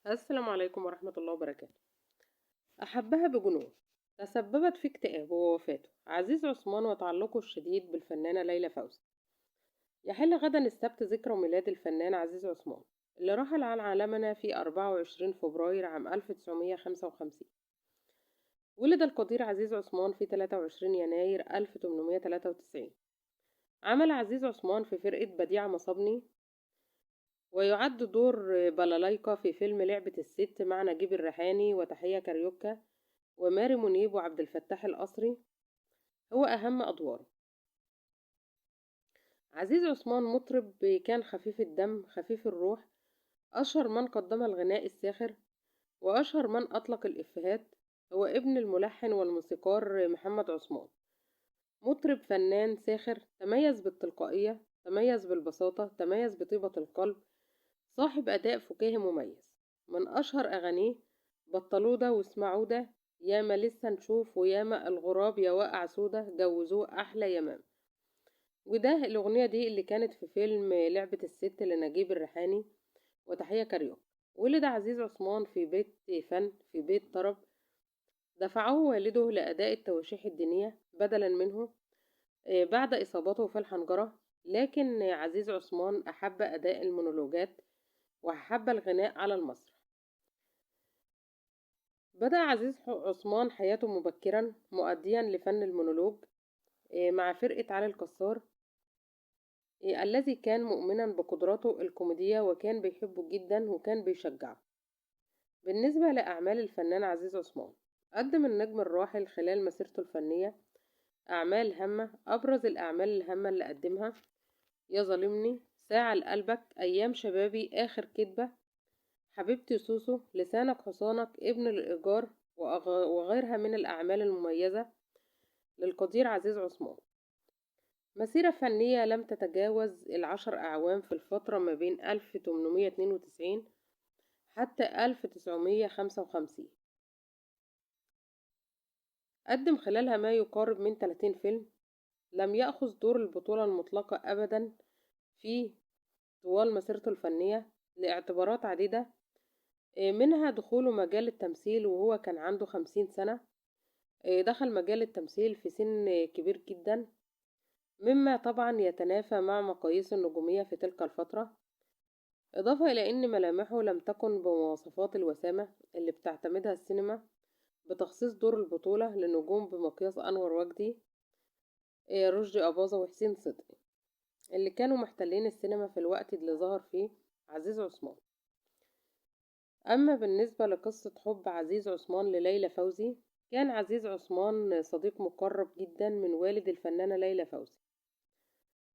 السلام عليكم ورحمة الله وبركاته. أحبها بجنون، تسببت في اكتئابه ووفاته عزيز عثمان وتعلقه الشديد بالفنانة ليلى فوزي. يحل غدا السبت ذكرى ميلاد الفنان عزيز عثمان اللي رحل عن عالمنا في 24 فبراير عام 1955. ولد القدير عزيز عثمان في 23 يناير 1893. عمل عزيز عثمان في فرقة بديع مصابني، ويعد دور بلاليكا في فيلم لعبة الست مع نجيب الريحاني وتحية كاريوكا وماري منيب وعبد الفتاح القصري هو أهم أدواره. عزيز عثمان مطرب كان خفيف الدم خفيف الروح، أشهر من قدم الغناء الساخر وأشهر من أطلق الإفيهات. هو ابن الملحن والموسيقار محمد عثمان. مطرب فنان ساخر، تميز بالتلقائية، تميز بالبساطة، تميز بطيبة القلب، صاحب أداء فكاهي مميز. من أشهر أغانيه بطلودة واسمعودة، ياما لسه نشوف، وياما الغراب يا واقع سودة، جوزوه أحلى يمام. وده الأغنية دي اللي كانت في فيلم لعبة الست لنجيب الريحاني وتحية كاريوكا. ولد عزيز عثمان في بيت فن، في بيت طرب. دفعه والده لأداء التواشيح الدينية بدلا منه بعد إصابته في الحنجرة. لكن عزيز عثمان أحب أداء المونولوجات وأحب الغناء على المسرح. بدأ عزيز عثمان حياته مبكرا مؤديا لفن المونولوج مع فرقة علي الكسار، الذي كان مؤمنا بقدراته الكوميدية وكان بيحبه جدا وكان بيشجعه. بالنسبة لأعمال الفنان عزيز عثمان، قدم النجم الراحل خلال مسيرته الفنية أعمال هامة. أبرز الأعمال الهامة اللي قدمها: يا ظالمني، ساعة لقلبك، أيام شبابي، آخر كدبة، حبيبتي سوسو، لسانك حصانك، ابن الإيجار، وغيرها من الأعمال المميزة للقدير عزيز عثمان. مسيرة فنية لم تتجاوز 10 أعوام في الفترة ما بين 1892 حتى 1955. قدم خلالها ما يقارب من 30 فيلم. لم يأخذ دور البطولة المطلقة أبدا في طوال مسيرته الفنية لاعتبارات عديدة، منها دخوله مجال التمثيل وهو كان عنده 50 سنة. دخل مجال التمثيل في سن كبير جدا، مما طبعا يتنافى مع مقاييس النجومية في تلك الفترة. إضافة إلى أن ملامحه لم تكن بمواصفات الوسامة اللي بتعتمدها السينما بتخصيص دور البطولة لنجوم بمقياس أنور وجدي، رشدي أباظة وحسين صدقي، اللي كانوا محتلين السينما في الوقت اللي ظهر فيه عزيز عثمان. أما بالنسبة لقصة حب عزيز عثمان لليلى فوزي، كان عزيز عثمان صديق مقرب جدا من والد الفنانة ليلى فوزي.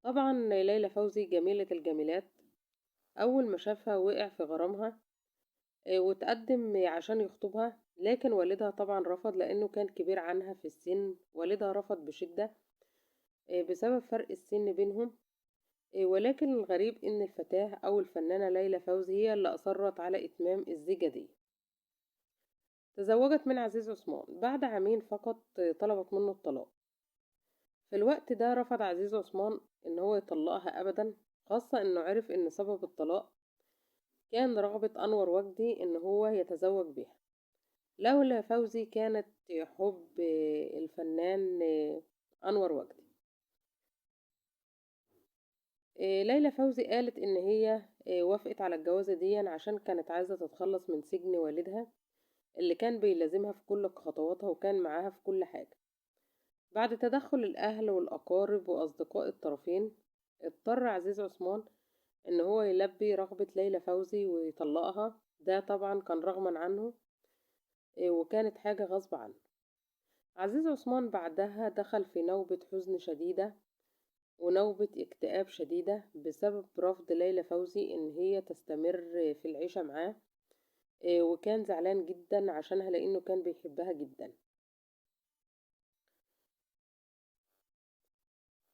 طبعا ليلى فوزي جميلة الجميلات، أول ما شافها وقع في غرامها وتقدم عشان يخطبها، لكن والدها طبعا رفض لأنه كان كبير عنها في السن. والدها رفض بشدة بسبب فرق السن بينهم. ولكن الغريب إن الفتاة أو الفنانة ليلى فوزي هي اللي أصرت على إتمام الزيجة دي. تزوجت من عزيز عثمان بعد عامين فقط، طلبت منه الطلاق. في الوقت ده رفض عزيز عثمان إن هو يطلقها أبدا، خاصة إنه عرف إن سبب الطلاق كان رغبة أنور وجدي إن هو يتزوج بها. لولا فوزي كانت حب الفنان أنور وجدي. ليلى فوزي قالت إن هي وافقت على الجوازة دي عشان كانت عايزة تتخلص من سجن والدها اللي كان بيلازمها في كل خطواتها وكان معاها في كل حاجة. بعد تدخل الأهل والأقارب وأصدقاء الطرفين، اضطر عزيز عثمان إن هو يلبي رغبة ليلى فوزي ويطلقها. ده طبعا كان رغما عنه وكانت حاجة غصب عنه. عزيز عثمان بعدها دخل في نوبة حزن شديدة ونوبة اكتئاب شديدة بسبب رفض ليلى فوزي إن هي تستمر في العيشة معاه، وكان زعلان جدا عشانها لأنه كان بيحبها جدا.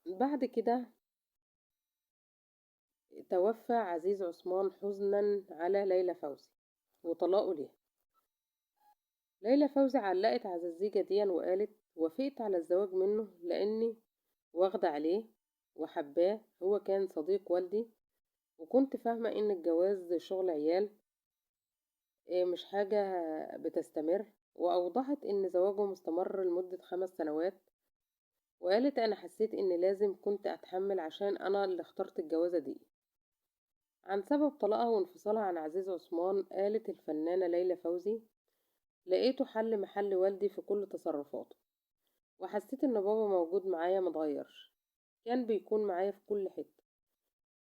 بعد كده توفى عزيز عثمان حزنا على ليلى فوزي وطلاقه ليها. ليلى فوزي علقت على الزيجة دي وقالت: وافقت على الزواج منه لأني واخدة عليه وحباه، هو كان صديق والدي، وكنت فاهمة إن الجواز شغل عيال، مش حاجة بتستمر. وأوضحت إن زواجهم استمر لمدة 5 سنوات، وقالت أنا حسيت إن لازم كنت أتحمل عشان أنا اللي اخترت الجوازة دي. عن سبب طلاقها وانفصالها عن عزيز عثمان قالت الفنانة ليلى فوزي: لقيته حل محل والدي في كل تصرفاته، وحسيت إن بابا موجود معايا متغيرش، كان بيكون معايا في كل حتة،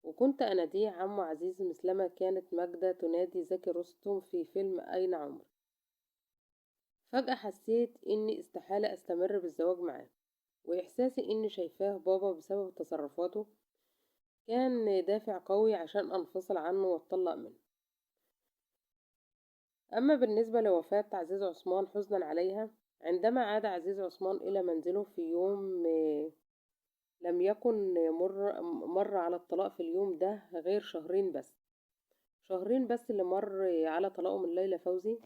وكنت أناديه عمو عزيز مثلما كانت ماجدة تنادي زكي رستم في فيلم أين عمرو. فجأة حسيت إني استحالة أستمر بالزواج معاه، وإحساسي إني شايفاه بابا بسبب تصرفاته كان دافع قوي عشان أنفصل عنه وأتطلق منه. أما بالنسبة لوفاة عزيز عثمان حزنا عليها، عندما عاد عزيز عثمان إلى منزله في يوم لم يكن مر على الطلاق في اليوم ده غير شهرين بس اللي مر على طلاقه من ليلى فوزي.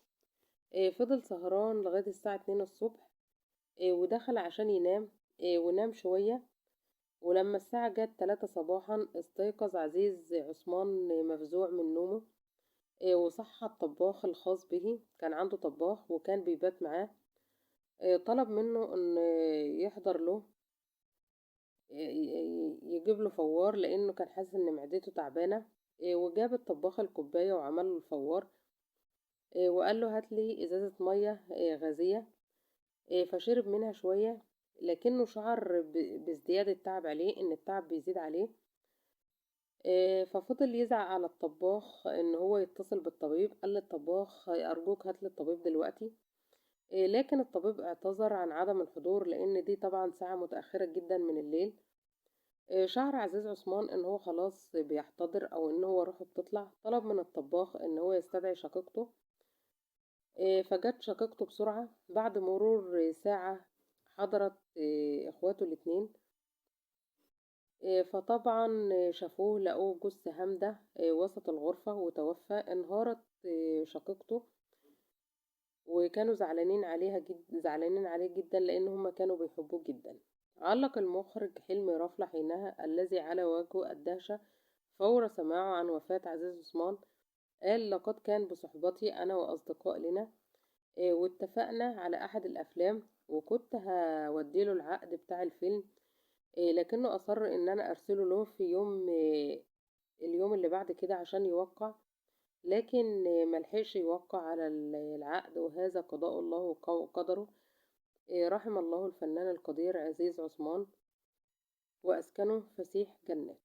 فضل سهران لغاية الساعة 2 الصبح، ودخل عشان ينام، ونام شوية. ولما الساعة جت 3 صباحا استيقظ عزيز عثمان مفزوع من نومه. وصحى الطباخ الخاص به، كان عنده طباخ وكان بيبات معاه. طلب منه ان يحضر له، يجيب له فوار لانه كان حاسس ان معدته تعبانه. وجاب الطباخ الكوبايه وعمل له الفوار. وقال له هات لي ازازه ميه غازيه. فشرب منها شويه، لكنه شعر بازدياد التعب عليه، ان التعب بيزيد عليه. ففضل يزعق على الطباخ ان هو يتصل بالطبيب. قال للطباخ ارجوك هات لي الطبيب دلوقتي. لكن الطبيب اعتذر عن عدم الحضور لان دي طبعا ساعة متأخرة جدا من الليل. شعر عزيز عثمان ان هو خلاص بيحتضر او ان هو روحه بتطلع. طلب من الطباخ ان هو يستدعي شقيقته. فجت شقيقته بسرعة. بعد مرور ساعة حضرت اخواته الاتنين. فطبعا شافوه لقوه جثة هامدة وسط الغرفة وتوفى. انهارت شقيقته، وكانوا زعلانين عليه جدا لان هما كانوا بيحبوه جدا. علق المخرج حلمي رفلة حينها الذي على وجهه الدهشة فور سماعه عن وفاة عزيز عثمان. قال لقد كان بصحبتي انا واصدقاء لنا، واتفقنا على احد الافلام وكنت هوديله العقد بتاع الفيلم. لكنه اصر ان انا ارسله له في يوم اليوم اللي بعد كده عشان يوقع. لكن ملحقش يوقع على العقد، وهذا قضاء الله وقدره. رحم الله الفنان القدير عزيز عثمان وأسكنه فسيح جنات.